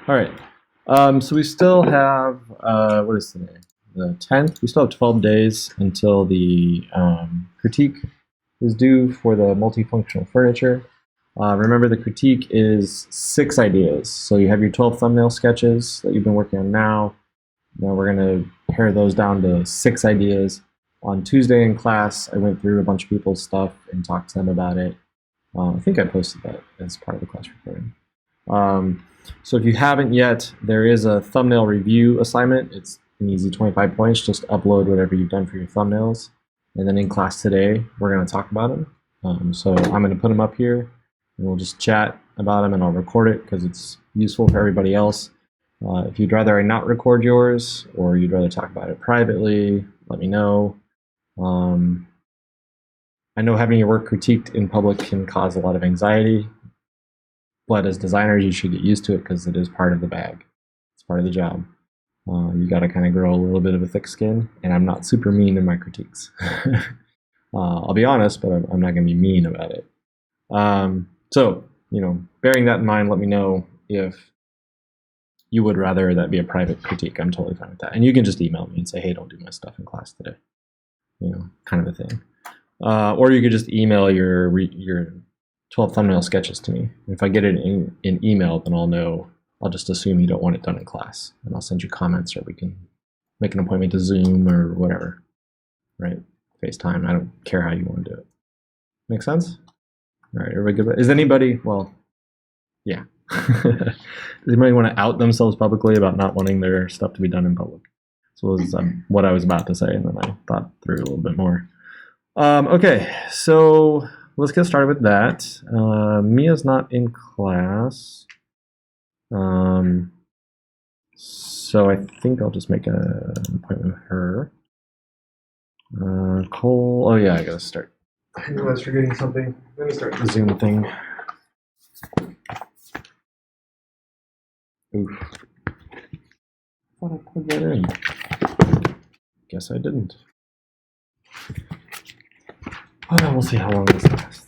All right. So we still have, what is today? The 10th. We still have 12 days until the critique is due for the multifunctional furniture. Remember, the critique is 6 ideas. So you have your 12 thumbnail sketches that you've been working on now. Now we're going to pare those down to 6 ideas. On Tuesday in class, I went through a bunch of people's stuff and talked to them about it. I think I posted that as part of the class recording. So if you haven't yet, there is a thumbnail review assignment. It's an easy 25 points. Just upload whatever you've done for your thumbnails. And then in class today, we're going to talk about them. So I'm going to put them up here, and we'll just chat about them, and I'll record it because it's useful for everybody else. If you'd rather I not record yours, or you'd rather talk about it privately, let me know. I know having your work critiqued in public can cause a lot of anxiety, but as designers, you should get used to it because it is part of the bag. It's part of the job. You got to kind of grow a little bit of a thick skin, and I'm not super mean in my critiques. I'll be honest, but I'm not going to be mean about it. So, bearing that in mind, let me know if you would rather that be a private critique. I'm totally fine with that. And you can just email me and say, hey, don't do my stuff in class today. Kind of a thing. Or you could just email your 12 thumbnail sketches to me. If I get it in email, then I'll know. I'll just assume you don't want it done in class, and I'll send you comments, or we can make an appointment to Zoom or whatever, right? FaceTime. I don't care how you want to do it. Make sense? All right, everybody good? Is anybody, well, yeah. Does anybody want to out themselves publicly about not wanting their stuff to be done in public? So was what I was about to say, and then I thought through a little bit more. Okay, so let's get started with that. Mia's not in class. So I think I'll just make an appointment with her. Cole, oh yeah, I gotta start. I knew I was forgetting something. Let me start the Zoom thing. Oof. I thought I plugged that in. Guess I didn't. Oh, we'll see how long this lasts.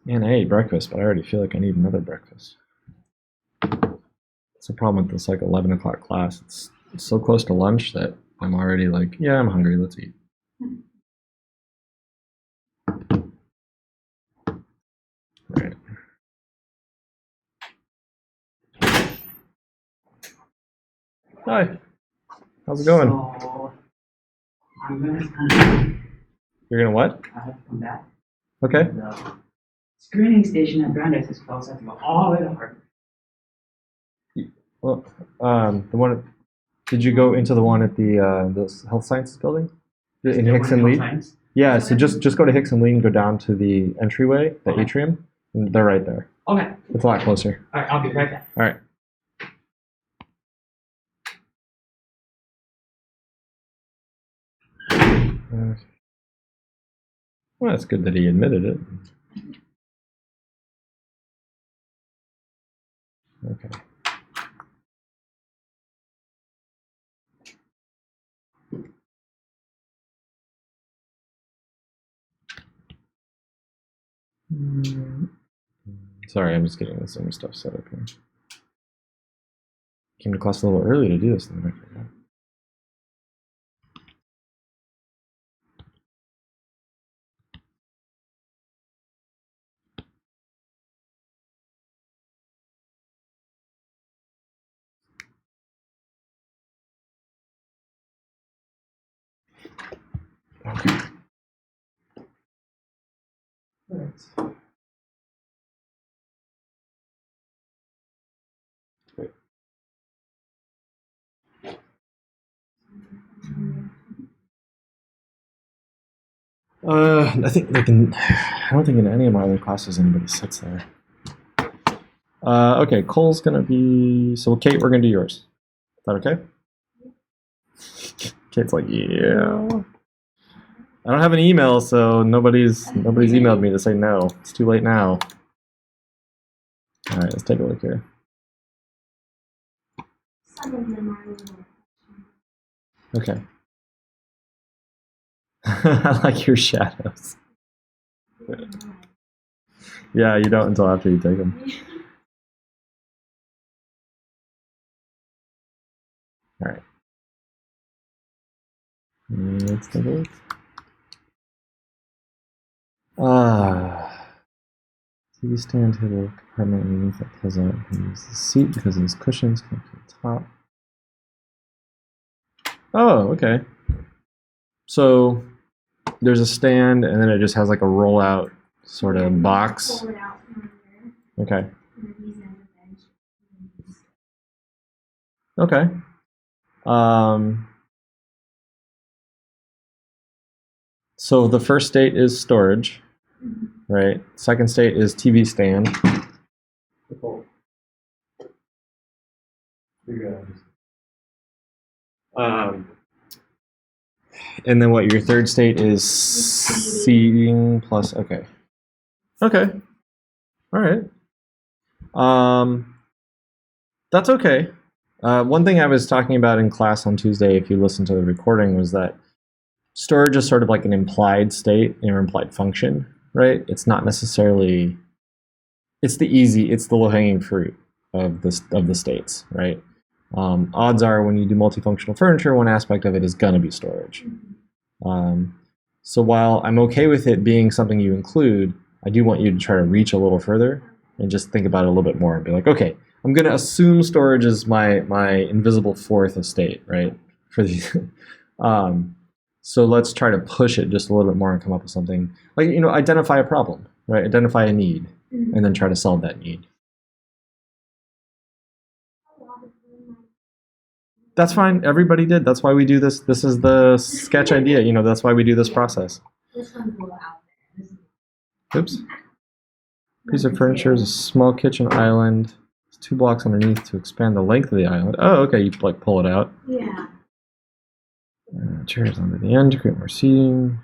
Man, I ate breakfast, but I already feel like I need another breakfast. It's a problem with this 11 o'clock class. It's so close to lunch that I'm already like, yeah, I'm hungry, let's eat. Right. Hi. How's it going? So, I'm gonna You're gonna what? I have to come back. Okay. The screening station at Brandeis is closed. I have to go all the way to Harvard. Well, the one. Did you go into the one at the health sciences building in Hicks and Lee? Yeah. So just go to Hicks and Lee and go down to the entryway, the atrium, and they're right there. Okay. It's a lot closer. All right. I'll be right back. All right. Well, it's good that he admitted it. Okay. Sorry, I'm just getting the same stuff set up here. Came to class a little early to do this thing. I forgot. Okay. All right. Great. I think they can. I don't think in any of my other classes anybody sits there. Okay, Cole's gonna be. So Kate, we're gonna do yours. Is that okay? Kate's like, yeah. I don't have an email, so nobody's emailed me to say no. It's too late now. All right, let's take a look here. Okay. I like your shadows. Yeah, you don't until after you take them. All right. Let's take a look. TV stand table compartment underneath that pulls out. You can use the seat because of these cushions come to the top. Oh, okay. So there's a stand, and then it just has like a rollout sort of box. Pull it out from under. Okay. And then use it as a bench. Okay. So the first state is storage, right? Second state is TV stand. And then what? Your third state is seating plus. Okay. Okay. All right. That's okay. One thing I was talking about in class on Tuesday, if you listen to the recording, was that storage is sort of like an implied state or implied function, right? It's not necessarily. It's the low-hanging fruit of the states, right? Odds are when you do multifunctional furniture, one aspect of it is going to be storage. So while I'm okay with it being something you include, I do want you to try to reach a little further and just think about it a little bit more and be like, okay, I'm going to assume storage is my invisible fourth estate, right? For these. So let's try to push it just a little bit more and come up with something like, identify a problem, right? Identify a need, and then try to solve that need. That's fine. Everybody did. That's why we do this. This is the sketch idea. That's why we do this process. This one's a little out there. Oops. Piece of furniture is a small kitchen island. It's 2 blocks underneath to expand the length of the island. Oh, okay. You like pull it out. Yeah. Chairs under the end to create more seating.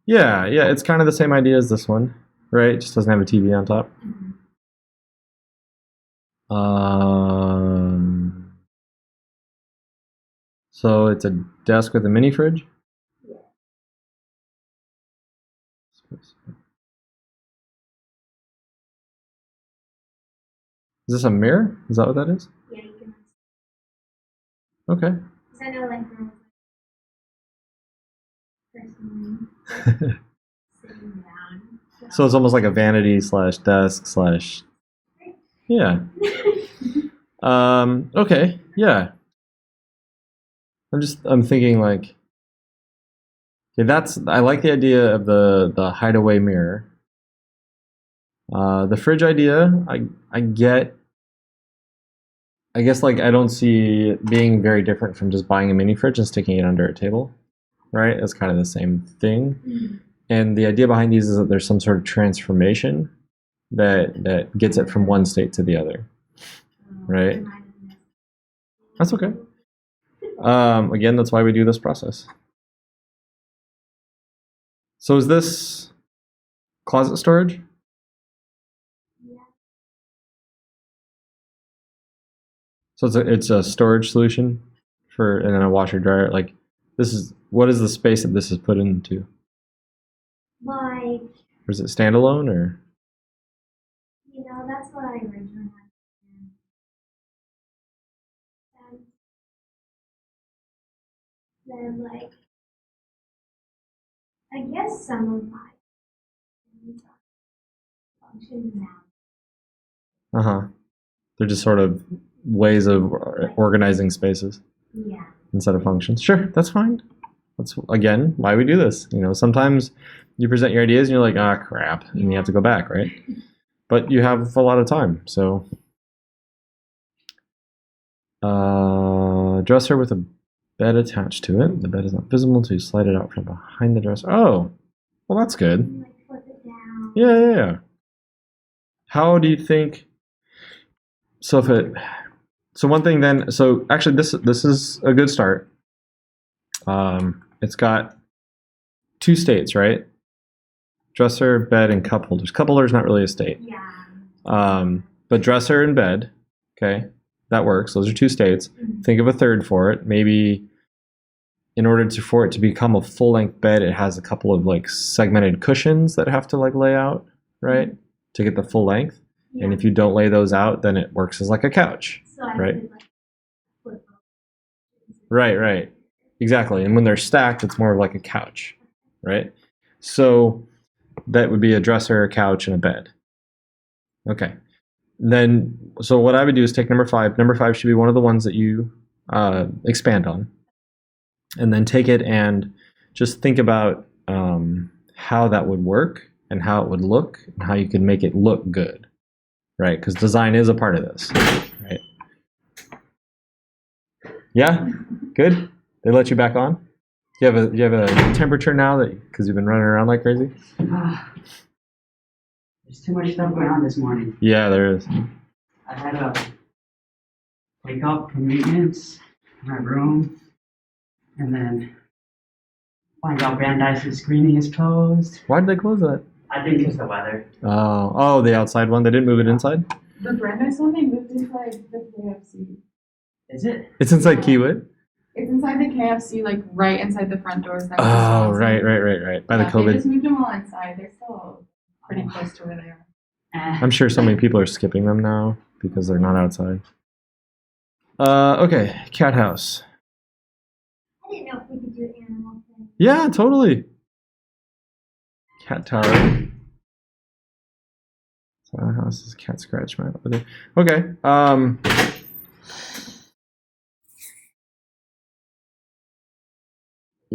Yeah. It's kind of the same idea as this one, right? It just doesn't have a TV on top. So it's a desk with a mini fridge? Yeah. Is this a mirror? Is that what that is? Yeah, you can. Okay. Because I know, like, girls, personally, sitting down. So it's almost like a vanity / desk / yeah. Okay. Yeah. I'm thinking like, okay, I like the idea of the hideaway mirror. The fridge idea, I get. I guess like I don't see it being very different from just buying a mini fridge and sticking it under a table, right? It's kind of the same thing. And the idea behind these is that there's some sort of transformation that gets it from one state to the other, right? That's okay. Again, that's why we do this process. So is this closet storage? Yeah. So it's a storage solution and then a washer dryer. Like what is the space that this is put into? Like, Or is it standalone or? that's what I originally had. And then, like, I guess some of my functions now. They're just sort of ways of organizing spaces Yeah. instead of functions. Sure, that's fine. That's again why we do this. Sometimes you present your ideas and you're like, ah, crap, and you have to go back, right? But you have a lot of time, so. Dresser with a bed attached to it. The bed is not visible until you slide it out from behind the dresser. Oh, well, that's good. Like, flip it down. Yeah. How do you think? So one thing then. So actually, this is a good start. It's got 2 states, right? Dresser, bed, and cup holders. Cup holder is not really a state. Yeah. But dresser and bed, Okay, that works. Those are two states. Think of a third for it. Maybe in order for it to become a full length bed, it has a couple of like segmented cushions that have to like lay out, right, to get the full length. Yeah. And if you don't lay those out, then it works as like a couch. So I right. could like flip over. Right. Exactly. And when they're stacked, it's more of like a couch, right? So that would be a dresser, a couch, and a bed. Okay. Then, so what I would do is take number 5. Number 5 should be one of the ones that you expand on. And then take it and just think about how that would work and how it would look and how you could make it look good, right? Because design is a part of this, right? Yeah? Good? They let you back on? Do you have a temperature now that because you've been running around like crazy? There's too much stuff going on this morning. Yeah, there is. I had to wake up for maintenance in my room, and then find out Brandeis' screening is closed. Why did they close that? I think it's the weather. Oh, the outside one. They didn't move it inside. The Brandeis one, they moved inside the KFC. Is it? It's inside Kiewit. It's inside the KFC, like right inside the front doors. That Oh, was right. By the They COVID. just moved them all inside. They're still pretty close to where they are. I'm sure so many people are skipping them now because they're not outside. Okay, cat house. I didn't know if we could do an animal thing. Yeah, totally. Cat tower. So our house is cat scratch map. Okay.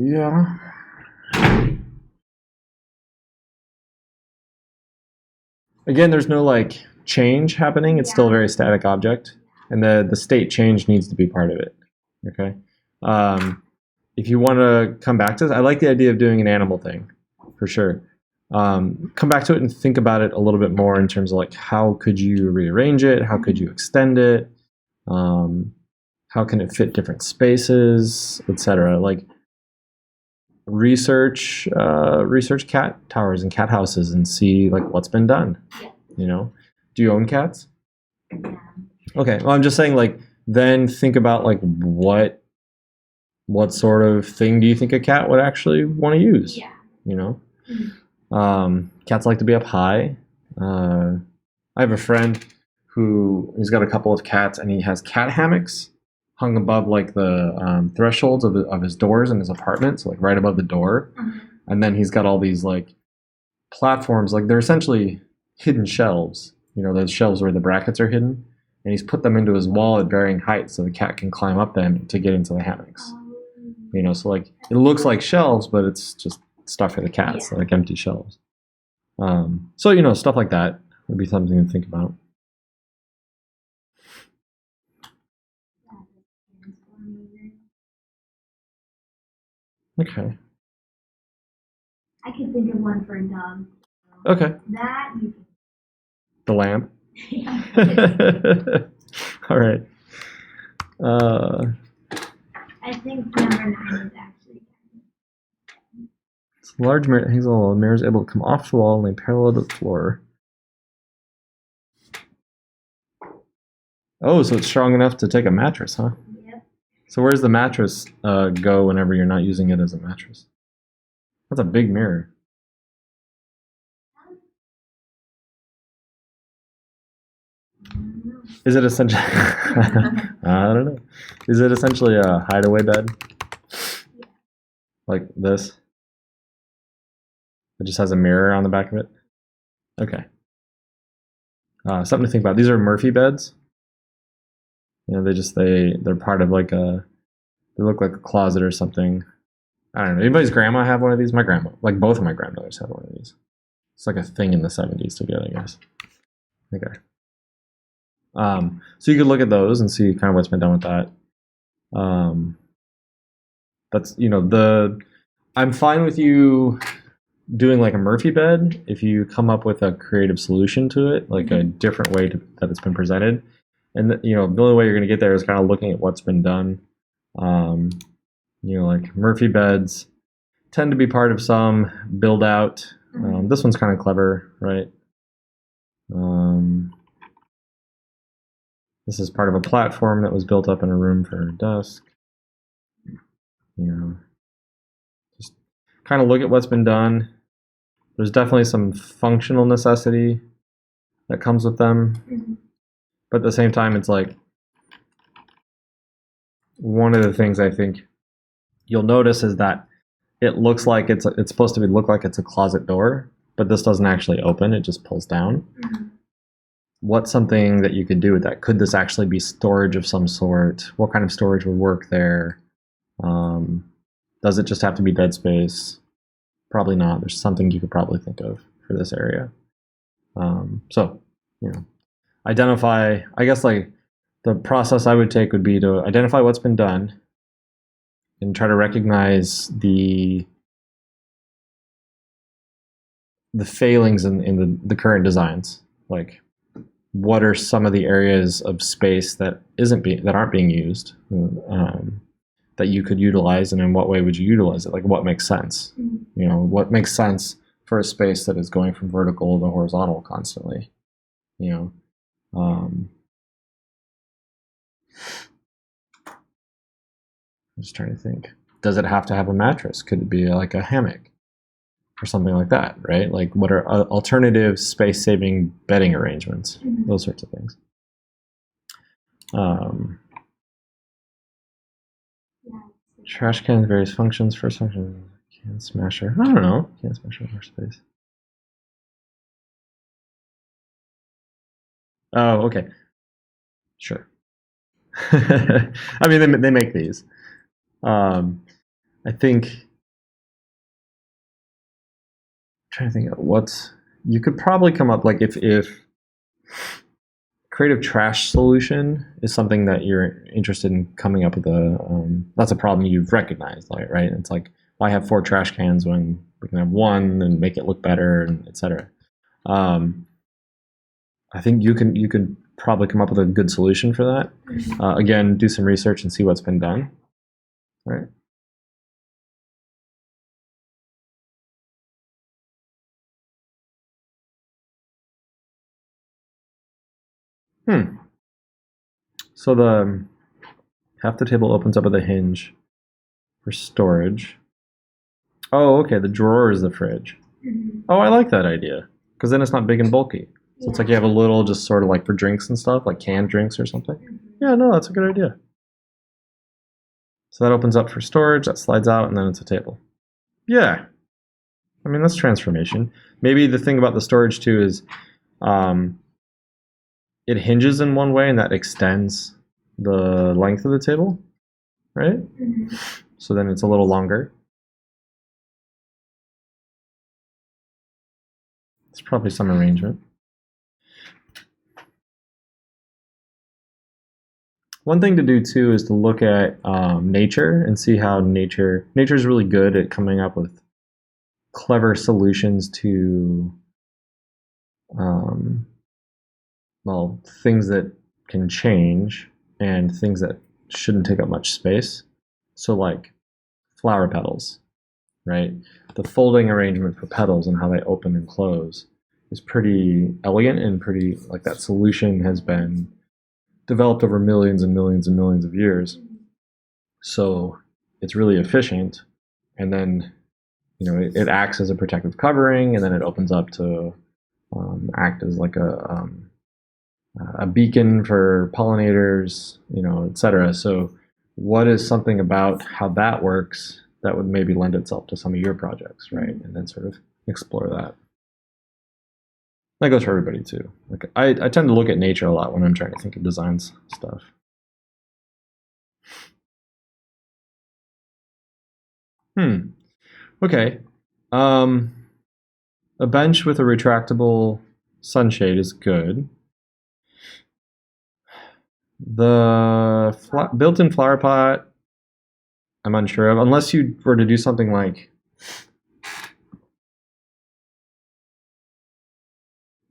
Yeah. Again, there's no like change happening. It's still a very static object, and the state change needs to be part of it. Okay. If you want to come back to this, I like the idea of doing an animal thing, for sure. Come back to it and think about it a little bit more in terms of like how could you rearrange it, how could you extend it, how can it fit different spaces, etc. Like research cat towers and cat houses and see like what's been done. Yeah. You know, do you own cats? Yeah. Okay, well, I'm just saying like then think about like what sort of thing do you think a cat would actually want to use? Yeah. You know, Mhm. Cats like to be up high. I have a friend he's got a couple of cats and he has cat hammocks hung above like the thresholds of his doors in his apartment, so like right above the door. Mhm. And then he's got all these like platforms, like they're essentially hidden shelves. You know, those shelves where the brackets are hidden, and he's put them into his wall at varying heights so the cat can climb up them to get into the hammocks. You know, so like it looks like shelves, but it's just stuff for the cats, Yeah. like empty shelves. So you know, stuff like that would be something to think about. Okay. I could think of one for a dog. Okay. That you The lamp. can. All right. I think number 9 is actually. It's a large mirror that hangs on the wall. The mirror is able to come off the wall and lay parallel to the floor. Oh, so it's strong enough to take a mattress, huh? Yep. So where's the mattress go whenever you're not using it as a mattress? That's a big mirror. Is it essentially? I don't know. Is it essentially a hideaway bed? Like this? It just has a mirror on the back of it? Okay. Something to think about. These are Murphy beds. You know, they're part of like they look like a closet or something. I don't know. Anybody's grandma have one of these? My grandma, like both of my grandmothers had one of these. It's like a thing in the 70s to get, I guess. Okay. So you could look at those and see kind of what's been done with that. That's, you know, I'm fine with you doing like a Murphy bed if you come up with a creative solution to it, like a different way that it's been presented. And you know, the only way you're going to get there is kind of looking at what's been done. You know, like Murphy beds tend to be part of some build out. This one's kind of clever, right? This is part of a platform that was built up in a room for a desk. Just kind of look at what's been done. There's definitely some functional necessity that comes with them. Mhm. But at the same time, it's like one of the things I think you'll notice is that it looks like it's supposed to look like it's a closet door, but this doesn't actually open, it just pulls down. Mhm. What's something that you could do with that? Could this actually be storage of some sort? What kind of storage would work there? Does it just have to be dead space? Probably not. There's something you could probably think of for this area. So, identify, I guess like the process I would take would be to identify what's been done and try to recognize the failings in the current designs. Like, what are some of the areas of space that aren't being used, that you could utilize, and in what way would you utilize it? Like, what makes sense? Mhm. What makes sense for a space that is going from vertical to horizontal constantly? I'm just trying to think. Does it have to have a mattress? Could it be like a hammock or something like that? Right? Like, what are alternative space-saving bedding arrangements? Mhm. Those sorts of things. Yeah. Trash cans, various functions. First function, can smasher. I don't know. Can smasher more space. Oh, okay. Sure. I mean, they make these. I think. I'm trying to think of what you could probably come up like if creative trash solution is something that you're interested in coming up with that's a problem you've recognized, like, right? It's like, why have 4 trash cans when we can have one and make it look better, and etc. I think you could probably come up with a good solution for that. Mhm. Again, do some research and see what's been done. Right. So the half the table opens up with a hinge for storage. Oh, okay. The drawer is the fridge. Mhm. Oh, I like that idea because then it's not big and bulky. So it's like you Yeah. have a little, just sort of like for drinks and stuff, like canned drinks or something. Mhm. Yeah, no, that's a good idea. So that opens up for storage, that slides out, and then it's a table. Yeah, I mean, that's transformation. Maybe the thing about the storage too is um, it hinges in one way and that extends the length of the table, right? Mhm. So then it's a little longer. It's probably some arrangement. One thing to do too is to look at nature and see how nature is really good at coming up with clever solutions to um, well, things that can change and things that shouldn't take up much space. So like flower petals, right? The folding arrangement for petals and how they open and close is pretty elegant and pretty like that solution has been developed over millions and millions and millions of years. So it's really efficient. And then, it acts as a protective covering, and then it opens up to act as like a beacon for pollinators, etc. So, what is something about how that works that would maybe lend itself to some of your projects, right? And then sort of explore that. That goes for everybody too. Like I tend to look at nature a lot when I'm trying to think of designs stuff. Okay. Um, a bench with a retractable sunshade is good. The built-in flower pot, I'm unsure of, unless you were to do something like,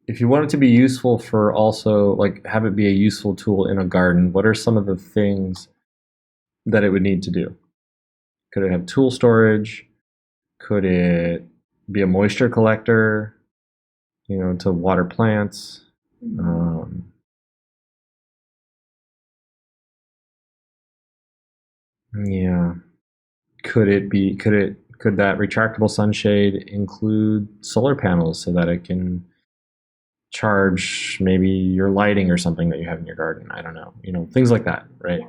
if you want it to be useful for also like have it be a useful tool in a garden, what are some of the things that it would need to do? Could it have tool storage? Could it be a moisture collector, to water plants? Um, Yeah. Could that retractable sunshade include solar panels so that it can charge maybe your lighting or something that you have in your garden? I don't know. Things like that, right? Yeah.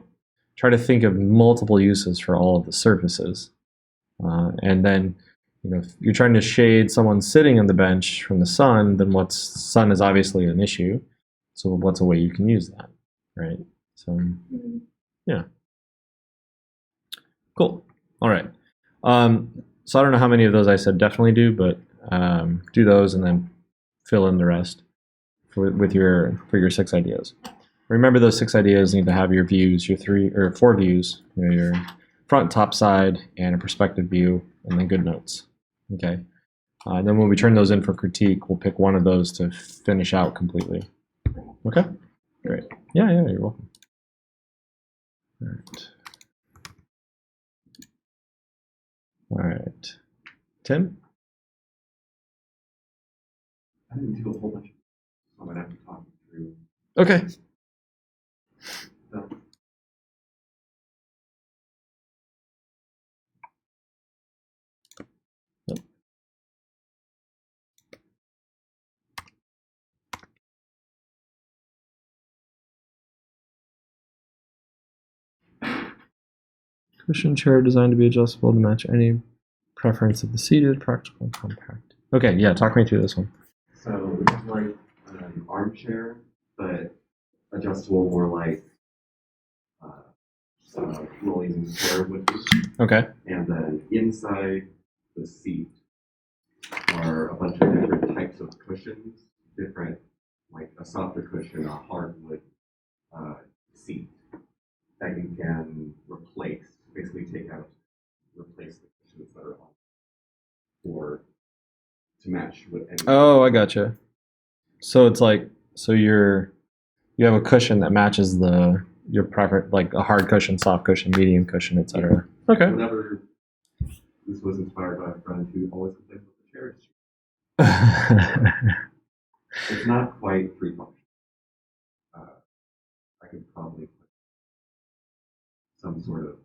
Try to think of multiple uses for all of the surfaces. And then, if you're trying to shade someone sitting on the bench from the sun, then sun is obviously an issue. So what's a way you can use that, right? So, Mhm. yeah. Cool. All right. So I don't know how many of those I said definitely do, but do those and then fill in the rest for your 6 ideas. Remember, those 6 ideas need to have your views, your 4 views, your front, top, side, and a perspective view, and then good notes. Okay. Then when we turn those in for critique, we'll pick one of those to finish out completely. Okay. Great. Yeah, you're welcome. All right. All right. Tim? I didn't do a whole bunch of so I'm gonna have to talk through. Okay. So, Cushion chair designed to be adjustable to match any preference of the seated, practical, and compact. Okay, yeah, talk me through this one. so it's like an armchair, but adjustable more like rolling chair would be. Okay. And then inside the seat are a bunch of different types of cushions, different, like a softer cushion, a hardwood seat that you can replace, basically take out, replace the cushions that are on, or to match with any. Oh, I gotcha. So it's like you have a cushion that matches your preference, like a hard cushion, soft cushion, medium cushion, etc. Okay. Whenever this was inspired by a friend who always complains about the chair. It's not quite free function. I could probably put some sort of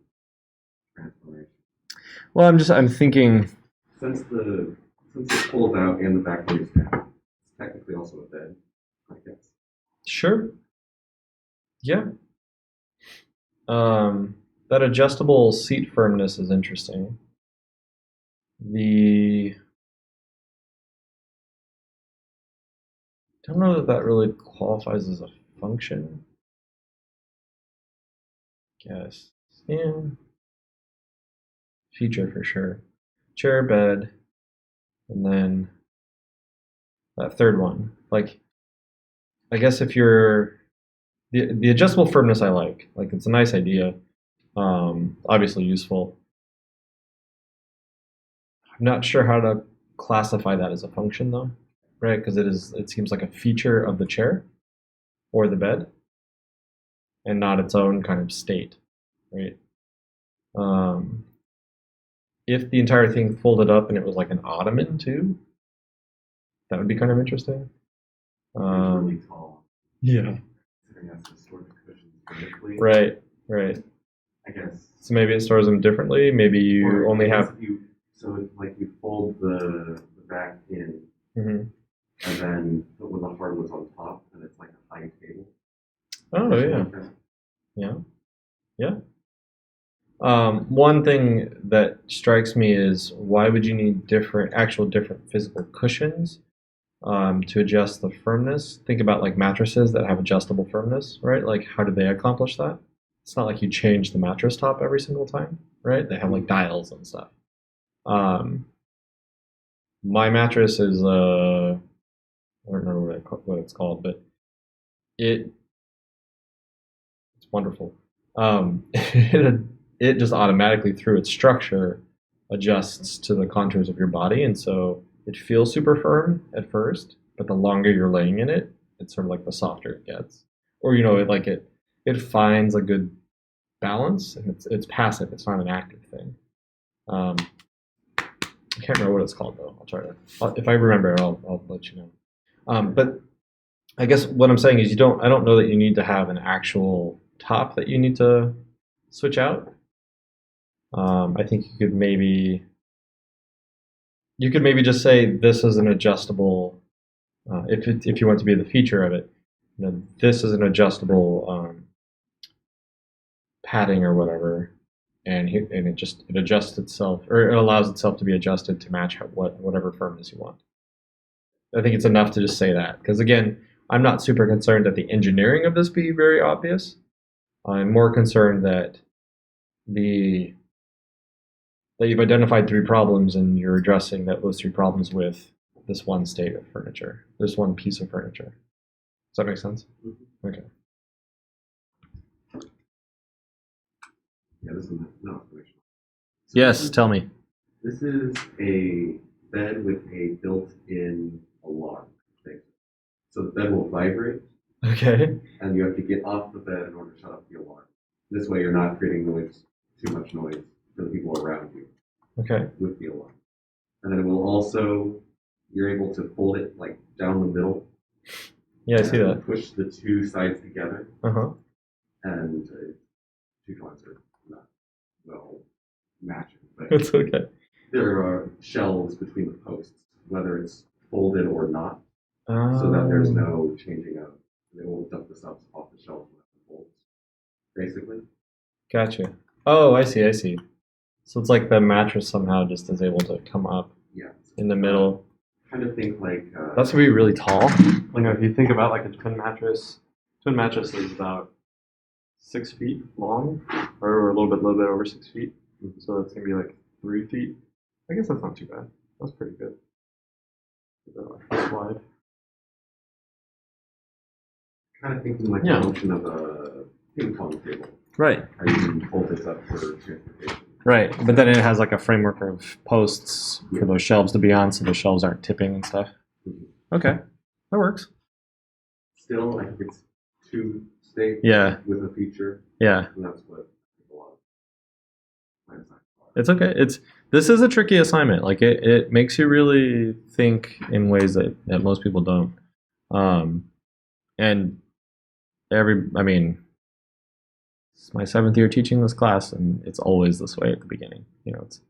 transformation. Well, I'm thinking. Since it pulls out and the back lays down, it's technically also a bed, I guess. Sure. Yeah. That adjustable seat firmness is interesting. I don't know that really qualifies as a function. Guess. Yeah. Feature for sure. Chair, bed, and then that third one. Like, I guess if you're the adjustable firmness, I like. Like, it's a nice idea. Obviously useful. I'm not sure how to classify that as a function though, right? Because it seems like a feature of the chair or the bed, and not its own kind of state, right? If the entire thing folded up and it was like an ottoman too, that would be kind of interesting. It's really tall. Yeah. Considering that's to store the cushions vertically. Right. I guess. So maybe it stores them differently. Maybe you only have. So it's like you fold the back in, Mhm. and then put one of the hardwoods on top, and it's like a high table. Oh yeah. Like that. Yeah. One thing that strikes me is why would you need different physical cushions to adjust the firmness? Think about like mattresses that have adjustable firmness, right? Like how do they accomplish that? It's not like you change the mattress top every single time, right? They have like dials and stuff. My mattress is I don't remember what it's called, but it's wonderful. It just automatically through its structure adjusts to the contours of your body, and so it feels super firm at first, but the longer you're laying in it, it's sort of like the softer it gets. Or it finds a good balance, and it's passive. It's not an active thing. I can't remember what it's called though. If I remember it, I'll let you know. But I guess what I'm saying is I don't know that you need to have an actual top that you need to switch out. I think you could maybe just say this is an adjustable. If you want to be the feature of it, this is an adjustable padding or whatever, and it adjusts itself, or it allows itself to be adjusted to match whatever firmness you want. I think it's enough to just say that, because again, I'm not super concerned that the engineering of this be very obvious. I'm more concerned that you've identified 3 problems and you're addressing those 3 problems with this one state of furniture, this one piece of furniture. Does that make sense? Mm-hmm. Okay. Yeah, this is no information. So Yes, tell me. This is a bed with a built-in alarm thing. So the bed will vibrate, Okay. and you have to get off the bed in order to shut off the alarm. This way, you're not creating too much noise for the people around you. Okay. With the alarm, and then it will also, you're able to fold it like down the middle. Yeah, I see that. Push the 2 sides together, and 2 joints are not well matching, but It's okay. there are shelves between the posts, whether it's folded or not, so that there's no changing of. They won't dump the stuff off the shelves when it folds, basically. Gotcha. Oh, I see. So it's like the mattress somehow just is able to come up in the middle. Kind of think like That's gonna be really tall. Like if you think about like a twin mattress is about 6 feet long, or a little bit over 6 feet. So it's gonna be like 3 feet. I guess that's not too bad. That's pretty good. This wide. kind of thinking like Yeah. the function of a ping pong table. Right. How you can hold this up for transportation. Right, but then it has like a framework of posts for those shelves to be on, so the shelves aren't tipping and stuff. Okay, that works. Still, I think it's 2 state with a feature. Yeah. And that's what a lot of my design are. It's okay. This is a tricky assignment. Like it makes you really think in ways that most people don't. And it's my 7th year teaching this class, and it's always this way at the beginning. It's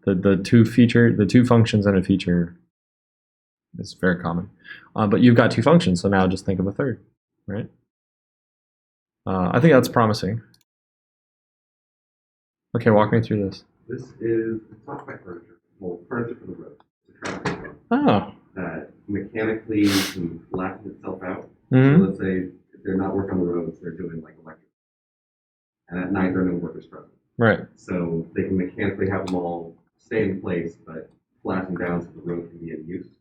the 2 functions and a feature is very common. But you've got 2 functions, so now just think of a 3rd, right? I think that's promising. Okay, walk me through this. It's not quite furniture. Well, furniture for the road. It's a traffic cone Oh. that mechanically can flatten itself out. Mm-hmm. So let's say if they're not working on the roads, they're doing like electric. And at night, there are no workers present. Right. So they can mechanically have them all stay in place, but flatten down so the road can be in use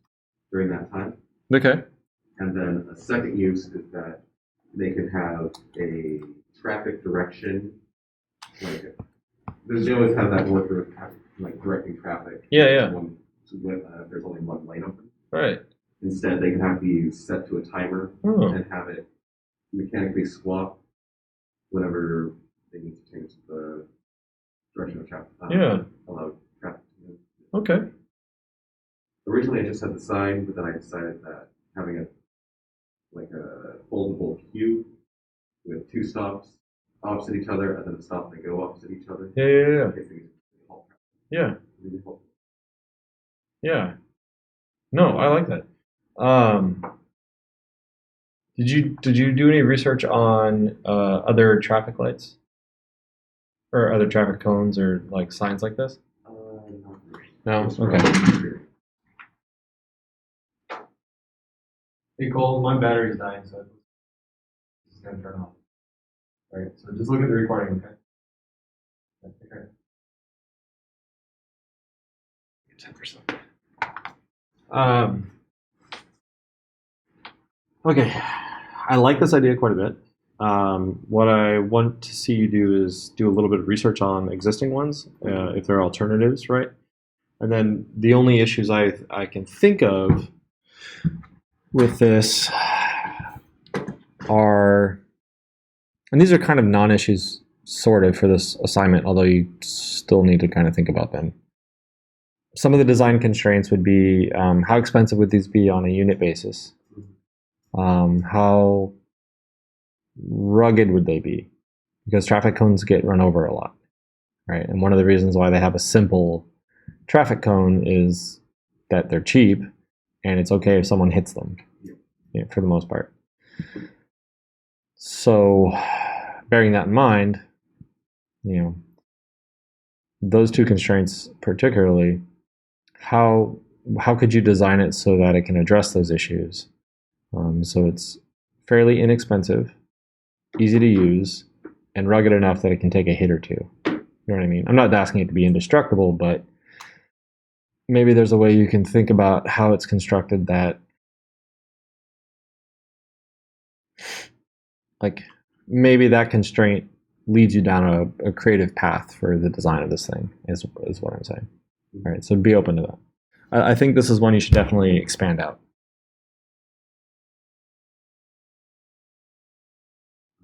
during that time. Okay. And then a second use is that they can have a traffic direction, like they always have that worker like directing traffic. Yeah. There's only one lane open. Right. Instead, they can have these set to a timer and have it mechanically swap whenever they need to change the direction of traffic. Allow traffic to move. Okay. Originally, I just had the sign, but then I decided that having a foldable cube with 2 stops opposite each other, and then a stop and go opposite each other. Yeah. Yeah. Yeah. No, I like that. Did you do any research on other traffic lights or other traffic cones or like signs like this? No. Okay. Hey Cole, my battery's dying, so it's just gonna turn off. All right, so just look at the recording, okay? Okay. 10%. Okay, I like this idea quite a bit. What I want to see you do is do a little bit of research on existing ones, if there are alternatives, right? And then the only issues I can think of with this are, and these are kind of non-issues sort of for this assignment, although you still need to kind of think about them. Some of the design constraints would be how expensive would these be on a unit basis? How rugged would they be? Because traffic cones get run over a lot. right? And one of the reasons why they have a simple traffic cone is that they're cheap, and it's okay if someone hits them, for the most part. So, bearing that in mind, those two constraints particularly, how could you design it so that it can address those issues? So it's fairly inexpensive, easy to use, and rugged enough that it can take a hit or two. You know what I mean? I'm not asking it to be indestructible, but maybe there's a way you can think about how it's constructed that, like, maybe that constraint leads you down a creative path for the design of this thing, is what I'm saying. All right, so be open to that. I think this is one you should definitely expand out.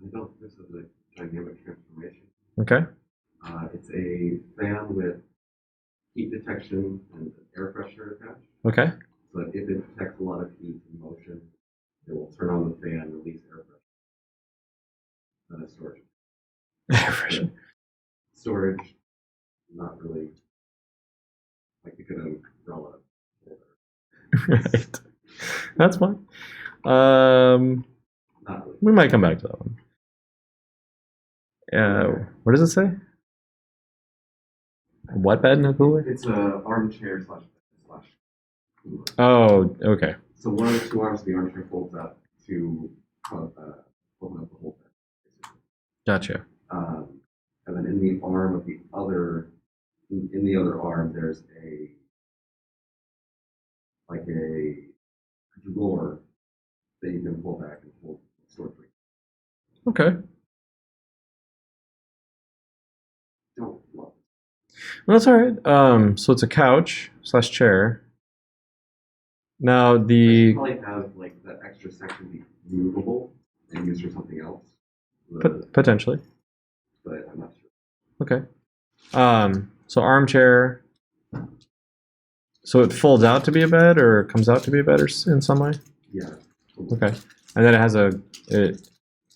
I don't. This is a dynamic transformation. Okay. It's a fan with heat detection and air pressure attached. Okay. So that if it detects a lot of heat in motion, it will turn on the fan, release air pressure. Then a storage. Air pressure. Storage, not really. Like you could umbrella. Right. That's fine. Not really. We might come back to that one. What does it say? What bed in a cooler? It's a armchair slash cooler. Oh, okay. So one of the two arms of the armchair folds up to open up the whole bed. Gotcha. And then in the arm of the other, in the other arm, there's a drawer that you can pull back and hold storage. Okay. Don't love it. Well, that's all right. So it's a couch / chair. Now You probably have like that extra section be movable and used for something else. Potentially. But I'm not sure. Okay. So armchair. So it folds out to be a bed, or comes out to be a bed, or in some way. Yeah. Okay. And then it has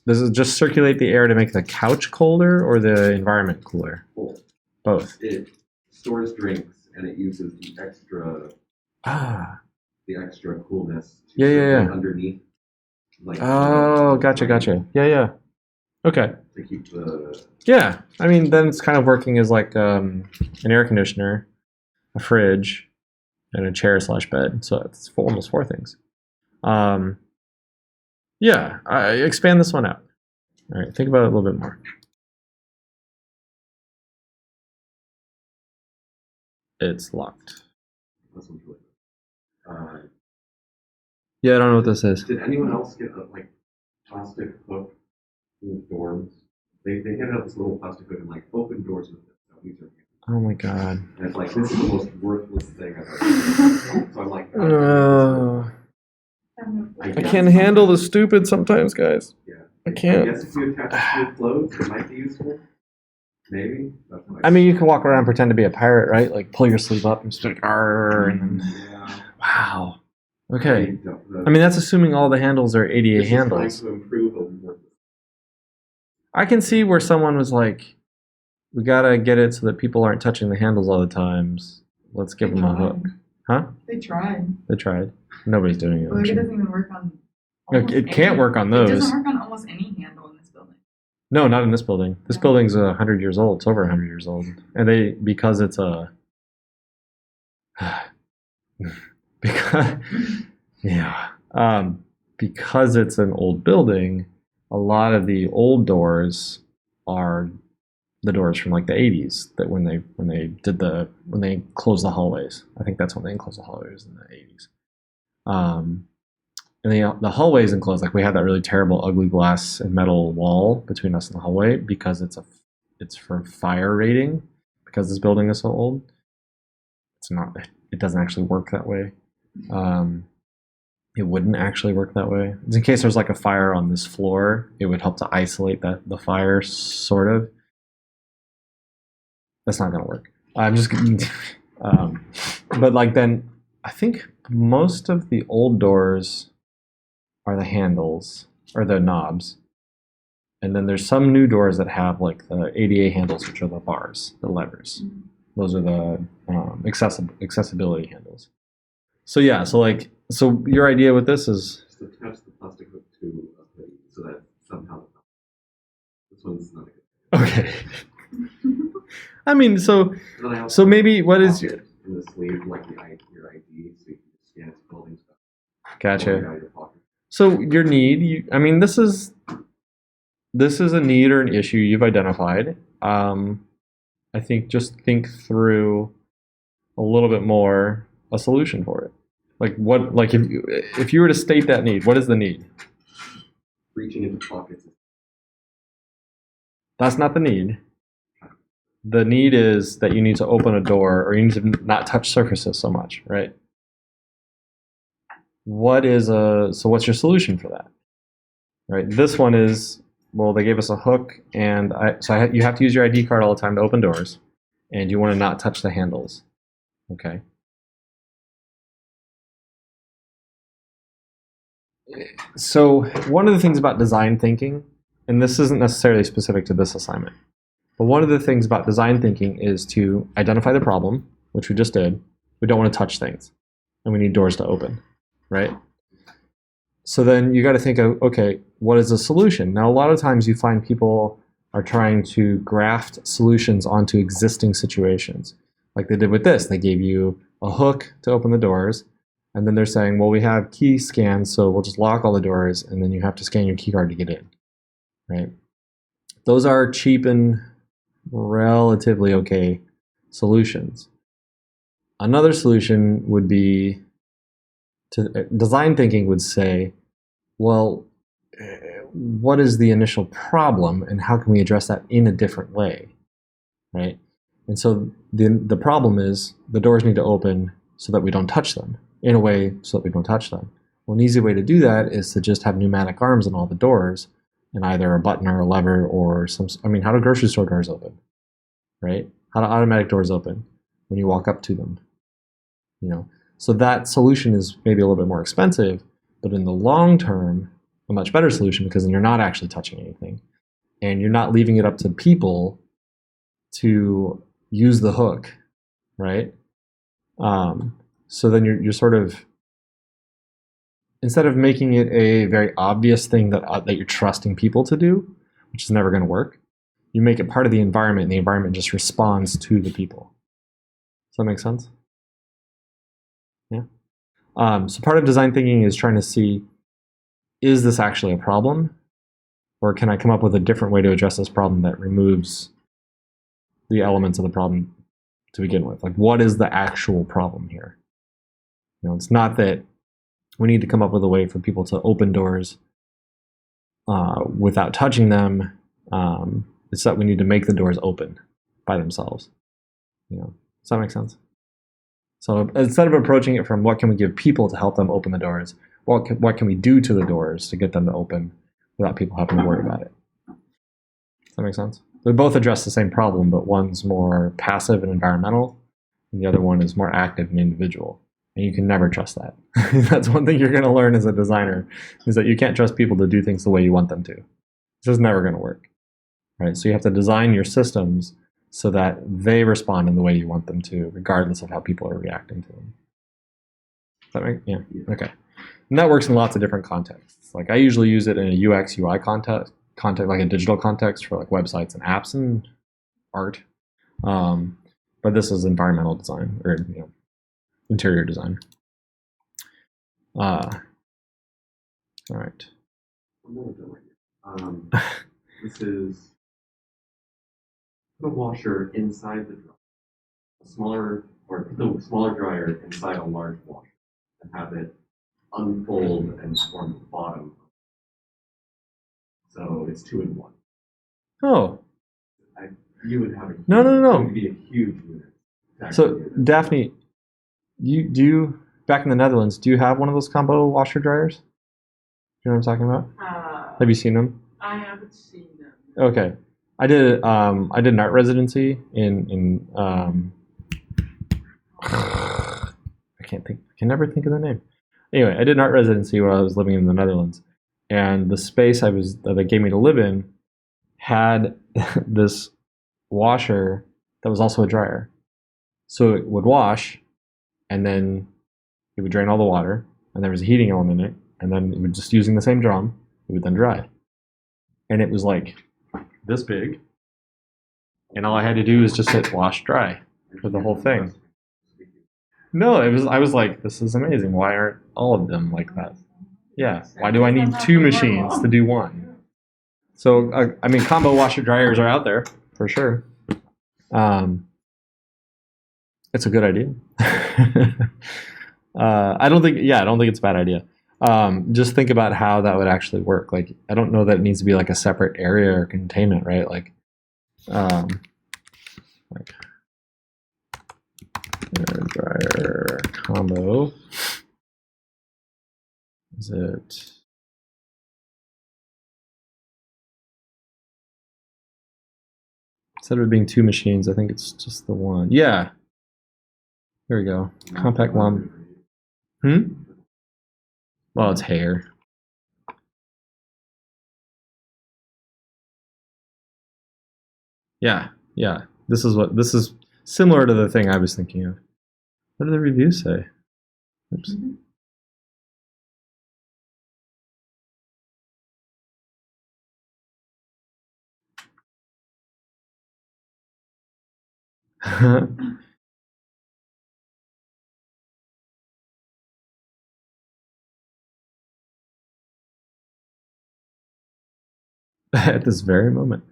does it just circulate the air to make the couch colder or the environment cooler? Cool. Both. It stores drinks and it uses the extra coolness to Yeah. underneath. Like Oh, gotcha. Yeah. Okay. to keep the Yeah. I mean, then it's kind of working as like an air conditioner, a fridge, and a chair / bed. So it's almost 4 things. Yeah. Expand this one out. All right. Think about it a little bit more. It's locked. this one's really good. Yeah, I don't know what this is. Did anyone else get a plastic hook in the dorms? They handed out this little plastic hook and open doors with it. So these are Oh my god. and it's this is the most worthless thing I've ever seen. So I'm like, I can't handle the stupid sometimes, guys. Yeah. I can't. I guess if you attach it to your clothes, it might be useful. Maybe. That's what I mean, you can walk around and pretend to be a pirate, right? Like pull your sleeve up and just like, "Arr," and then, yeah. wow. Okay. I mean, that's assuming all the handles are ADA this handles. is trying to improve a worthless. I can see where someone was like, we gotta get it so that people aren't touching the handles all the times. Let's give them a hook. Huh? They tried. They tried. Nobody's doing it. But like, it doesn't even work on. Like, it can't work on those. It doesn't work on almost any handle in this building. No, not in this building. This building's 100 years old. It's over 100 years old. And because it's a... because it's an old building, a lot of the old doors are the doors from like the 80s, that when they closed the hallways. I think that's when they enclosed the hallways in the 80s. And the hallway isn't closed. Like, we have that really terrible, ugly glass and metal wall between us and the hallway because it's for fire rating. Because this building is so old, it doesn't actually work that way. It wouldn't actually work that way. In case there's like a fire on this floor, it would help to isolate the fire, sort of. That's not gonna work. I'm just kidding. But like, then I think most of the old doors are the handles or the knobs, And then there's some new doors that have like the ADA handles, which are the bars, the levers. Those are the accessibility handles. So yeah, so your idea with this is Just attach the plastic hook to a hoodie so that somehow this one's not a good. okay. I mean, Then I also so maybe what is pocket in the sleeve like your ID, so you can just scan its building stuff. Pull it gotcha? out of your pocket. So your need, I mean, this is a need or an issue you've identified. I think just think through a little bit more a solution for it. Like if you were to state that need, what is the need? Reaching into pockets. That's not the need. The need is that you need to open a door or you need to not touch surfaces so much, right? So what's your solution for that? Right? This one is, well, they gave us a hook and you have to use your ID card all the time to open doors and you want to not touch the handles. Okay. So one of the things about design thinking, and this isn't necessarily specific to this assignment, but one of the things about design thinking is to identify the problem, which we just did. We don't want to touch things, and we need doors to open, right? So then you got to think of, okay, what is the solution? Now, a lot of times you find people are trying to graft solutions onto existing situations. Like they did with this. They gave you a hook to open the doors, and then they're saying, well, we have key scans, so we'll just lock all the doors, and then you have to scan your key card to get in, right? Those are cheap and relatively okay solutions. Another solution would be design thinking would say, well, what is the initial problem and how can we address that in a different way, right? And so the problem is the doors need to open so that we don't touch them, in a way so that we don't touch them. Well, an easy way to do that is to just have pneumatic arms in all the doors and either a button or a lever or how do grocery store doors open, right? How do automatic doors open when you walk up to them? So that solution is maybe a little bit more expensive, but in the long term, a much better solution because then you're not actually touching anything and you're not leaving it up to people to use the hook, right? So then you're sort of, instead of making it a very obvious thing that you're trusting people to do, which is never going to work, you make it part of the environment and the environment just responds to the people. Does that make sense? Yeah. So part of design thinking is trying to see, is this actually a problem? Or can I come up with a different way to address this problem that removes the elements of the problem to begin with? Like, what is the actual problem here? It's not that we need to come up with a way for people to open doors without touching them. It's that we need to make the doors open by themselves. Does that make sense? So instead of approaching it from what can we give people to help them open the doors, what can we do to the doors to get them to open without people having to worry about it? Does that make sense? They both address the same problem, but one's more passive and environmental, and the other one is more active and individual. And you can never trust that. That's one thing you're going to learn as a designer, is that you can't trust people to do things the way you want them to. It's just never going to work. Right? So you have to design your systems so that they respond in the way you want them to, regardless of how people are reacting to them. Does that make? Yeah. Okay. And that works in lots of different contexts. Like I usually use it in a UX UI context, like a digital context for like websites and apps and art. But this is environmental design or interior design. All right. This is put a washer inside the dryer, put the smaller dryer inside a large washer, and have it unfold and form the bottom. So it's 2 in 1. Oh. You would have No. It would be a huge unit. So Daphne, back in the Netherlands, do you have one of those combo washer dryers? You know what I'm talking about? Have you seen them? I haven't seen them. Okay, I did an art residency in I can never think of the name. Anyway, I did an art residency while I was living in the Netherlands, and the space they gave me to live in had this washer that was also a dryer. So it would wash, and then it would drain all the water, and there was a heating element in it, and then it would just using the same drum, it would then dry. And it was like this big, and all I had to do was just hit wash dry for the whole thing. No, it was. I was like, this is amazing. Why aren't all of them like that? Yeah. Why do I need two machines to do one? So I mean, combo washer dryers are out there for sure. It's a good idea. I don't think. Yeah, I don't think it's a bad idea. Just think about how that would actually work. Like, I don't know that it needs to be like a separate area or containment, right? Like air dryer combo. Is it? Instead of it being two machines, I think it's just the one. Yeah. Here we go. Compact lump. Well, it's hair. Yeah, yeah. This is similar to the thing I was thinking of. What do the reviews say? Oops. At this very moment.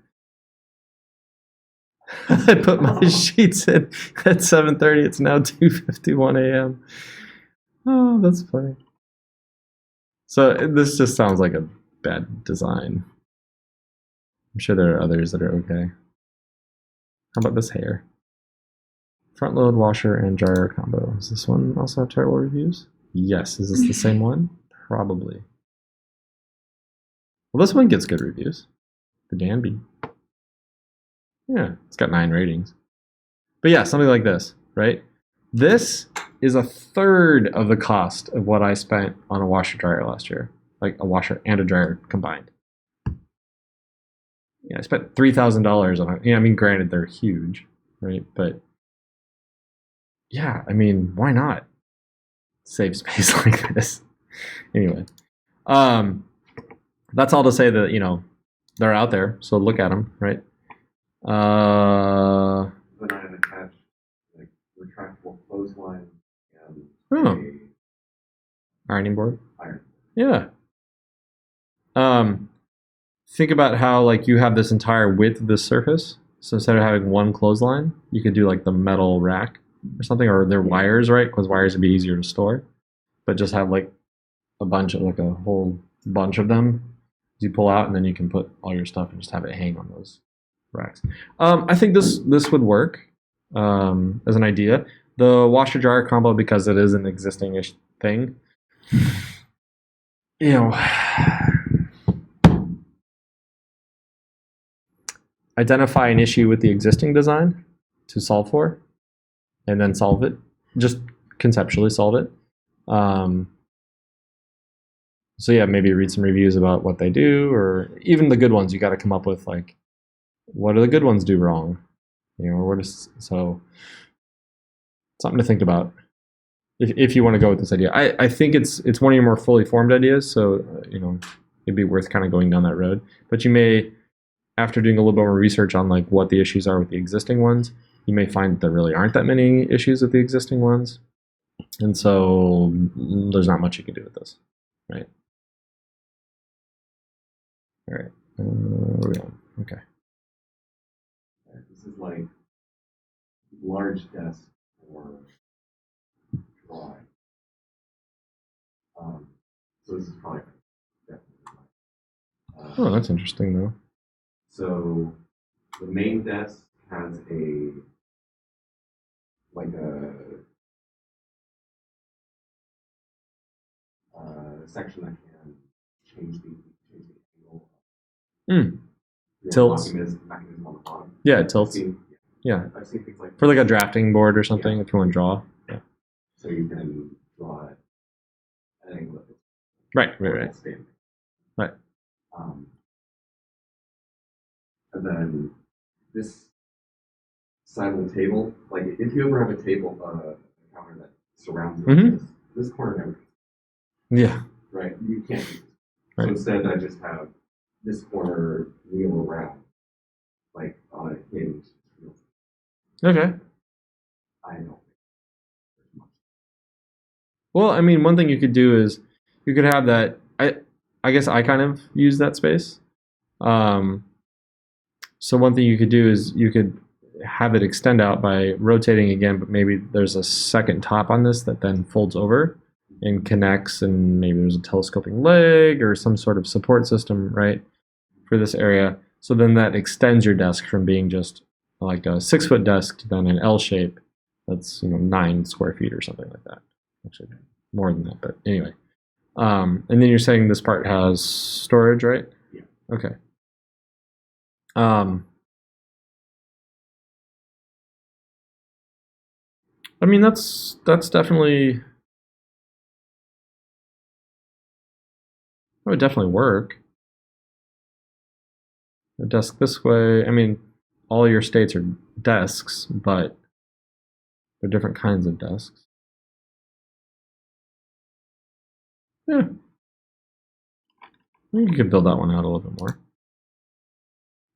I put my sheets in at 7:30. It's now 2:51 a.m. Oh, that's funny. So this just sounds like a bad design. I'm sure there are others that are okay. How about this hair? Front load washer and dryer combo. Does this one also have terrible reviews? Yes. Is this the same one? Probably. Well, this one gets good reviews. The Danby. Yeah, it's got 9 ratings. But yeah, something like this, right? This is a third of the cost of what I spent on a washer dryer last year. Like a washer and a dryer combined. Yeah, I spent $3,000 on it. Yeah, I mean, granted, they're huge, right? But yeah, I mean, why not save space like this? Anyway, that's all to say that, you know, they're out there, so look at them, right? Then I have attached like retractable clothesline and Oh. Ironing board. iron. Yeah. Think about how like you have this entire width of this surface. So instead of having one clothesline, you could do like the metal rack or something, or their wires, right? Because wires would be easier to store. But just have like a bunch of like a whole bunch of them you pull out, and then you can put all your stuff and just have it hang on those racks. I think this would work as an idea. The washer dryer combo, because it is an existing ish thing, you know, identify an issue with the existing design to solve for, and then solve it. Just conceptually solve it. So yeah, maybe read some reviews about what they do, or even the good ones. You got to come up with like, what do the good ones do wrong? You know, or what is so something to think about if you want to go with this idea. I think it's one of your more fully formed ideas, so you know, it'd be worth kind of going down that road. But you may, after doing a little bit more research on like what the issues are with the existing ones, you may find that there really aren't that many issues with the existing ones, and so there's not much you can do with this, right? All right, where are we on? Okay. This is like large desk for drawing. So this is probably definitely. Oh, that's interesting though. So the main desk has a section that can change the angle. Tilts. Mechanism on the bottom. Yeah, it tilts. Yeah. I've seen things like For like a drafting board or something, if you want to draw. Yeah. So you can draw it at an angle that it's Right. standing. Right. Um, And then this side of the table, like if you ever have a table, a counter that surrounds you like this corner never, Yeah. right? You can't do this. So Right. instead, I just have this corner wheel around, like on a hinge. Okay. I don't think there's much. Well, I mean, one thing you could do is you could have that. I guess I kind of use that space. So one thing you could do is you could have it extend out by rotating again, but maybe there's a second top on this that then folds over and connects, and maybe there's a telescoping leg or some sort of support system, right, for this area. So then that extends your desk from being just like a 6-foot desk to then an L shape that's 9 square feet or something like that. Actually, more than that, but anyway. And then you're saying this part has storage, right? Yeah. Okay. I mean, that's definitely, that would definitely work. A desk this way. I mean, all your states are desks, but they're different kinds of desks. Yeah. I think you could build that one out a little bit more.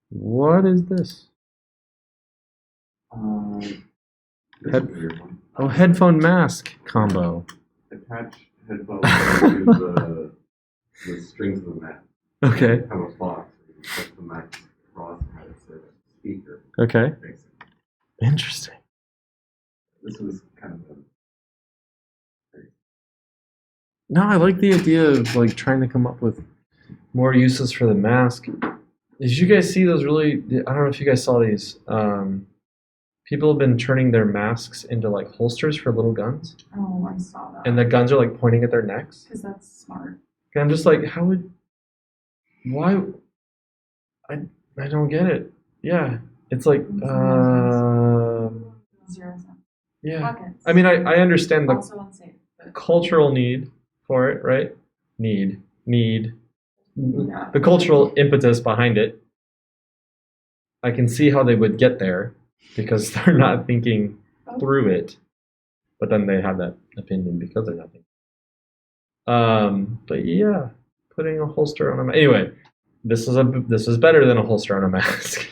What is this? This Head- is a weird one. Oh, headphone mask combo. Attach headphones to the strings of the mat. Okay. Have a box. You can put the mat across and have it serve as a speaker. Okay. Basically. Interesting. This was kind of a No, I like the idea of like trying to come up with more uses for the mask. Did you guys see those really? I don't know if you guys saw these. People have been turning their masks into like holsters for little guns, Oh, I saw that. and the guns are like pointing at their necks. Because that's smart. And I'm just like, why? I don't get it. Yeah, it's like, 0 cents. yeah. Pockets. I mean, I understand the Also unsafe. But cultural need for it, right? Need. yeah. The cultural impetus behind it. I can see how they would get there because they're not thinking through it, but then they have that opinion because they're not thinking. But yeah, putting a holster on a mask. Anyway, this is better than a holster on a mask.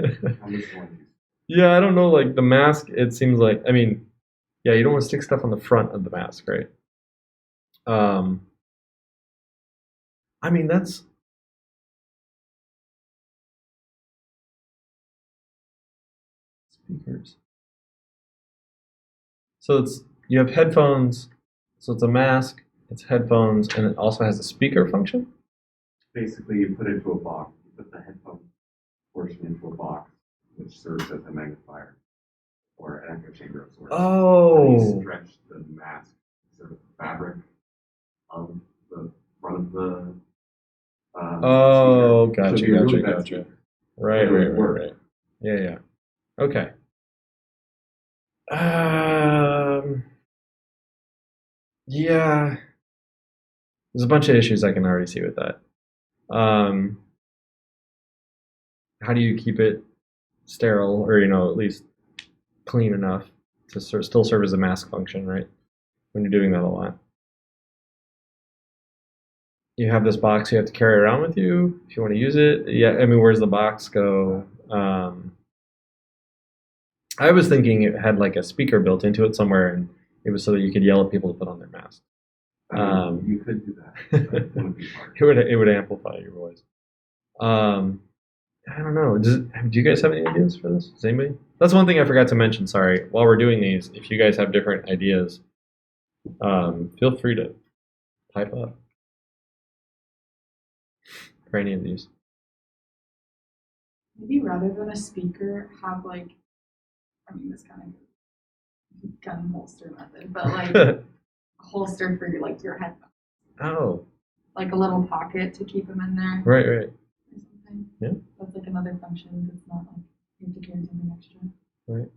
how much one. Yeah, I don't know. Like the mask, it seems like. I mean, yeah, you don't want to stick stuff on the front of the mask, right? I mean, that's. Speakers. So you have headphones, so it's a mask, it's headphones, and it also has a speaker function. Basically, you put it into a box. You put the headphone portion into a box, which serves as a magnifier or an echo chamber of sorts. Oh. And you stretch the mask, sort of fabric of the front of the. Oh, speaker. So gotcha, it'd be a really gotcha, bad gotcha. speaker. Right. Yeah. Okay. Yeah. There's a bunch of issues I can already see with that. How do you keep it sterile, or at least clean enough to still serve as a mask function, right? When you're doing that a lot. You have this box you have to carry around with you if you want to use it. Yeah, I mean, where's the box go? I was thinking it had like a speaker built into it somewhere, and it was so that you could yell at people to put on their mask. I mean, you could do that. That wouldn't be hard. It would amplify your voice. I don't know. Do you guys have any ideas for this? Does anybody? That's one thing I forgot to mention. Sorry. While we're doing these, if you guys have different ideas, feel free to pipe up for any of these. Maybe rather than a speaker, have this kind of gun holster method, but like a holster for your headphones. Oh. Like a little pocket to keep them in there. Right. Or something. Yeah. That's like another function that's not like you have to carry something extra. Right.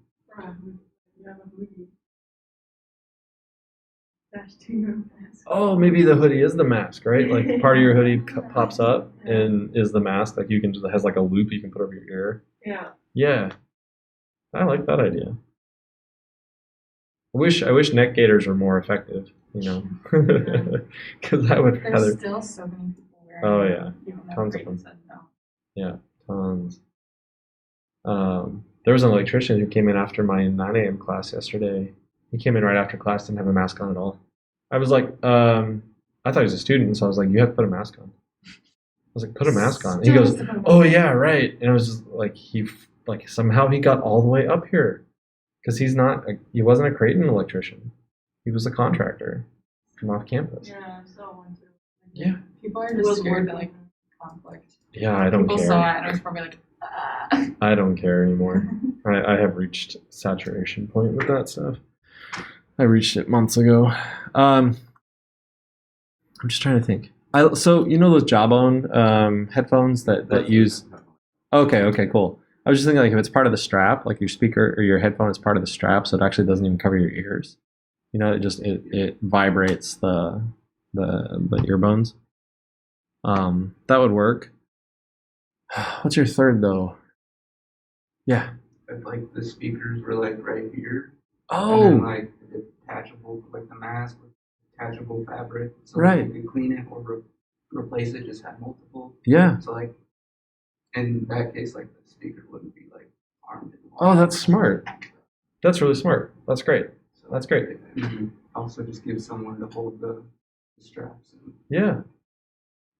Dash to your mask. Oh, maybe the hoodie is the mask, right? Like part of your hoodie pops up and is the mask. Like you can just, it has like a loop you can put over your ear. Yeah. Yeah, I like that idea. I wish neck gaiters were more effective, you know, because I would There's rather. still so many people wearing Oh it, yeah, even though tons of Creighton them. said no. Yeah, tons. There was an electrician who came in after my 9 a.m. class yesterday. He came in right after class, didn't have a mask on at all. I was like, I thought he was a student, so I was like, you have to put a mask on. I was like, put a mask on. And he Still goes, has to put a oh mask yeah, right. And I was just like, somehow he got all the way up here because he wasn't a Creighton electrician. He was a contractor from off campus. Yeah, I'm so into it. Yeah. People are It just was scared to working. like conflict. Yeah, I don't People care. saw it and it was probably like, ah. I don't care anymore. I have reached saturation point with that stuff. I reached it months ago. I'm just trying to think. So you know those Jawbone headphones that use. Okay, cool. I was just thinking like if it's part of the strap, like your speaker or your headphone is part of the strap, so it actually doesn't even cover your ears. You know, it vibrates the ear bones. That would work. What's your third though? Yeah. If like the speakers were like right here, and Oh, then like detachable, like the mask with detachable fabric, so Right. you can clean it or replace it. Just have multiple. yeah. So like in that case, like the speaker wouldn't be like armed. And Oh, that's smart. That's really smart. That's great. So That's great. mhm. Also, just give someone to hold the straps. And, Yeah.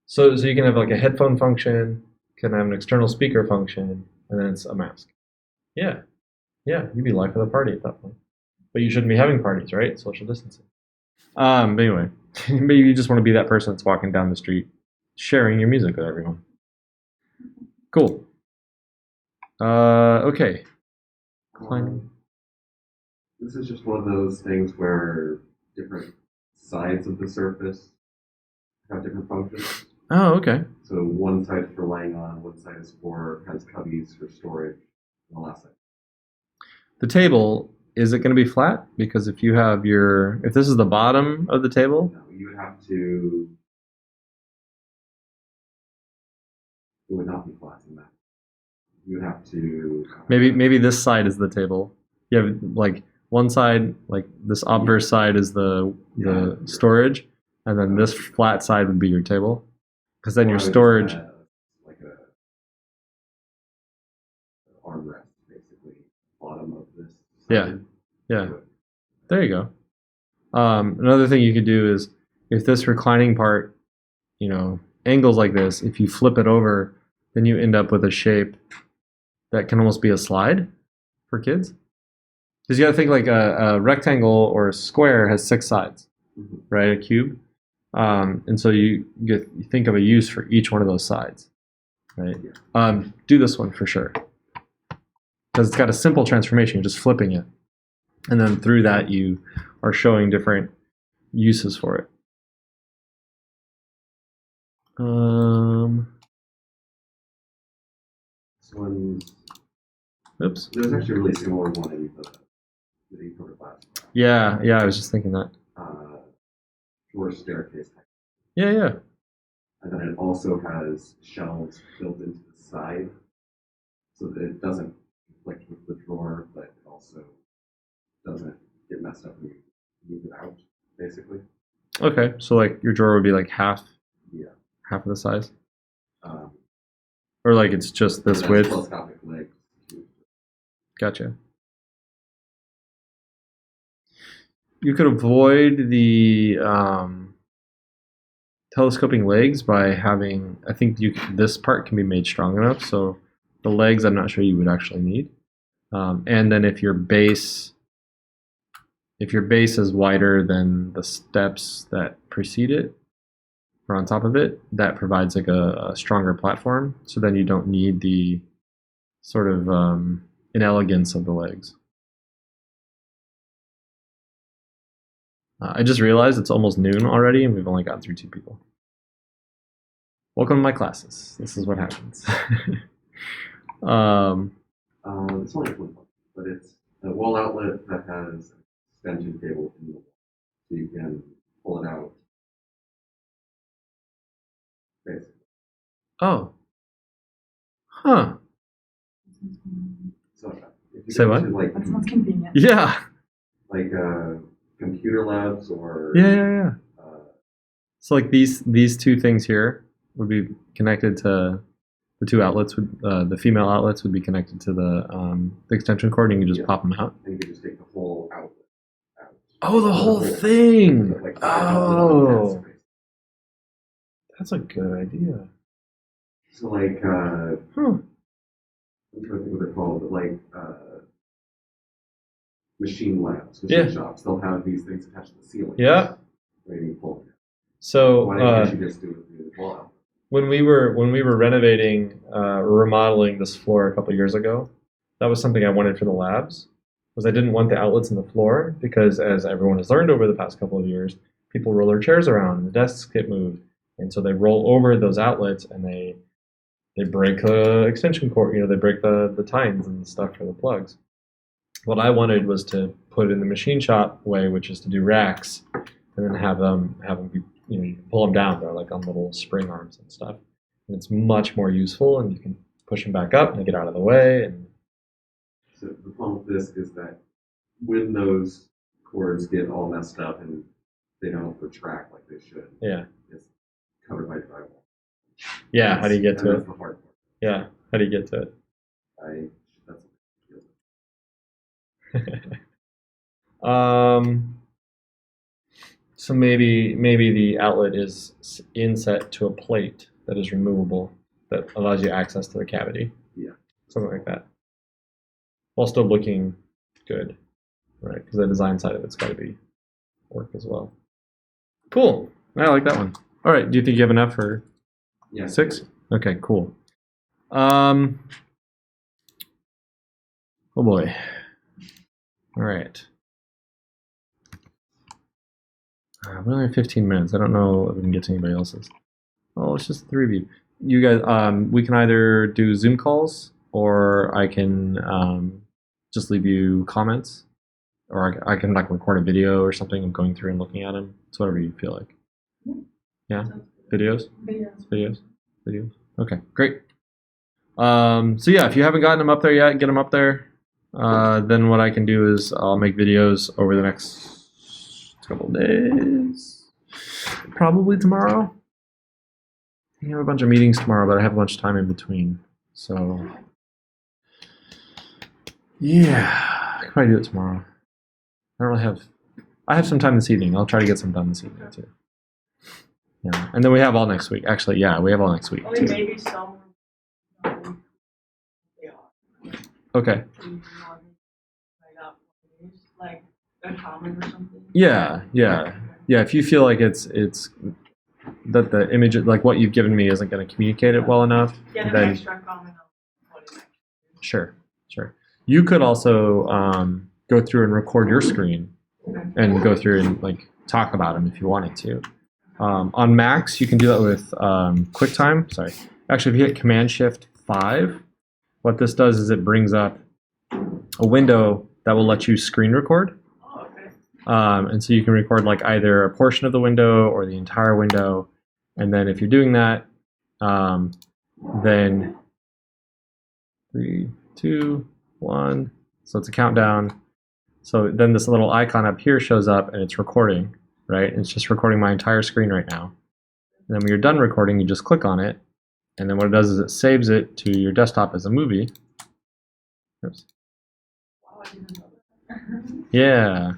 So you can have like a headphone function, can have an external speaker function, and then it's a mask. Yeah. Yeah. You'd be life of the party at that point. But you shouldn't be having parties, right? Social distancing. But anyway, maybe you just want to be that person that's walking down the street, sharing your music with everyone. Cool. Okay. This is just one of those things where different sides of the surface have different functions. Oh, okay. So one side is for laying on, one side has cubbies for storage, and the last side. The table, is it going to be flat? Because if this is the bottom of the table, No, you would have to. It would not be flat in that. You would have to. maybe this side is the table. You have like one side, like this obverse side is the storage, and then this flat side would be your table. Because then Or your I would just storage. have, like a armrest, basically, bottom of this. Yeah. side. Yeah. There you go. Another thing you could do is if this reclining part, angles like this, if you flip it over, then you end up with a shape that can almost be a slide for kids. Because you got to think like a rectangle or a square has 6 sides, Mhm. right? A cube. And so you think of a use for each one of those sides, right? Do this one for sure. Because it's got a simple transformation. You're just flipping it. And then through that, you are showing different uses for it. This one, Oops. there's actually a really similar one in the covered last class. Yeah, I was just thinking that. Floor staircase type. Yeah. And then it also has shelves built into the side so that it doesn't conflict with the drawer, but it also doesn't get messed up when you move it out, basically. Okay, so like your drawer would be like half Yeah. of the size? Um, Or like it's just this it has width? telescopic legs. Gotcha. You could avoid the telescoping legs by having, I think this part can be made strong enough, so the legs I'm not sure you would actually need. And then if your base is wider than the steps that precede it, or on top of it, that provides like a stronger platform, so then you don't need the sort of inelegance of the legs. I just realized it's almost noon already, and we've only gotten through 2 people. Welcome to my classes. This is what happens. It's only one, but it's a wall outlet that has an extension cable in the wall. So you can pull it out. Basically. Oh. Huh. So if you Say go what? to like That sounds convenient. Yeah. like computer labs or Yeah. uh, So like these two things here would be connected to the two outlets. Would the female outlets would be connected to the extension cord, and you can just Yeah. pop them out. and you can just take the whole outlet out. Oh, the whole thing. Oh, that's a good idea. So like Huh. I'm trying to think what they're called, but like machine labs, machine shops, they'll have these things attached to the ceiling. Yeah. Where you pull them. So Why can't you just do it through the wall? when we were renovating, remodeling this floor a couple years ago, that was something I wanted for the labs. Was I didn't want the outlets in the floor because, as everyone has learned over the past couple of years, people roll their chairs around and the desks get moved, and so they roll over those outlets and they break the extension cord. They break the tines and stuff for the plugs. What I wanted was to put it in the machine shop way, which is to do racks, and then have them be, you can pull them down. They're like on little spring arms and stuff, and it's much more useful. And you can push them back up and they get out of the way. And So the problem with this is that when those cords get all messed up and they don't retract like they should, yeah, it's covered by drywall. yeah. How do you get to it? That's the hard part. Yeah, how do you get to it? That's So maybe the outlet is inset to a plate that is removable that allows you access to the cavity. Yeah. Something like that. While still looking good, right? Because the design side of it's got to be work as well. Cool. I like that one. All right. Do you think you have enough for 6? Okay. Cool. Oh boy. All right. We only have 15 minutes. I don't know if we can get to anybody else's. Oh, it's just 3 of you. You guys, we can either do Zoom calls, or I can just leave you comments, or I can like record a video or something of going through and looking at them. It's whatever you feel like. Yeah? Videos? Videos? Okay, great. So yeah, if you haven't gotten them up there yet, get them up there. Then what I can do is I'll make videos over the next couple days, probably tomorrow. I have a bunch of meetings tomorrow, but I have a bunch of time in between. So yeah, I could probably do it tomorrow. I have some time this evening. I'll try to get some done this evening too. Yeah, and then we have all next week. Actually, yeah, we have all next week Only too. maybe some. Okay. Like a comment or something. Yeah. If you feel like it's that the image, like what you've given me, isn't going to communicate it well enough, Get an then extra comment on what it actually is. sure. You could also go through and record your screen and go through and like talk about them if you wanted to. On Macs, you can do that with QuickTime. Sorry, actually, if you hit Command-Shift-5, what this does is it brings up a window that will let you screen record. Oh, okay. And so you can record like either a portion of the window or the entire window. And then if you're doing that, then 3, 2, 1. So it's a countdown. So then this little icon up here shows up and it's recording, right? It's just recording my entire screen right now. And then when you're done recording, you just click on it. And then what it does is it saves it to your desktop as a movie. Oops. Wow, I didn't know that. Yeah.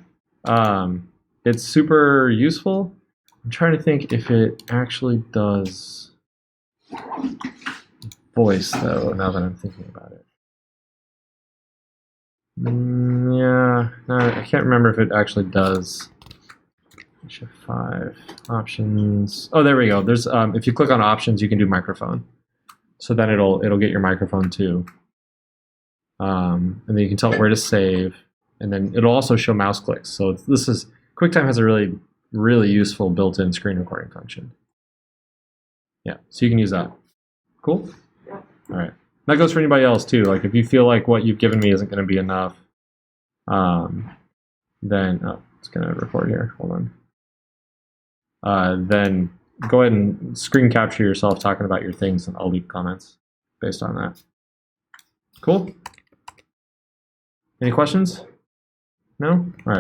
It's super useful. I'm trying to think if it actually does voice, though, now that I'm thinking about it. Yeah, no, I can't remember if it actually does. Shift 5, options. Oh, there we go. There's if you click on options, you can do microphone. So then it'll get your microphone too. And then you can tell it where to save. And then it'll also show mouse clicks. So QuickTime has a really, really useful built-in screen recording function. Yeah, so you can use that. Cool? Yeah. All right. That goes for anybody else too. Like if you feel like what you've given me isn't going to be enough, then It's gonna record here. Hold on. Then go ahead and screen capture yourself talking about your things, and I'll leave comments based on that. Cool. Any questions? No? All right.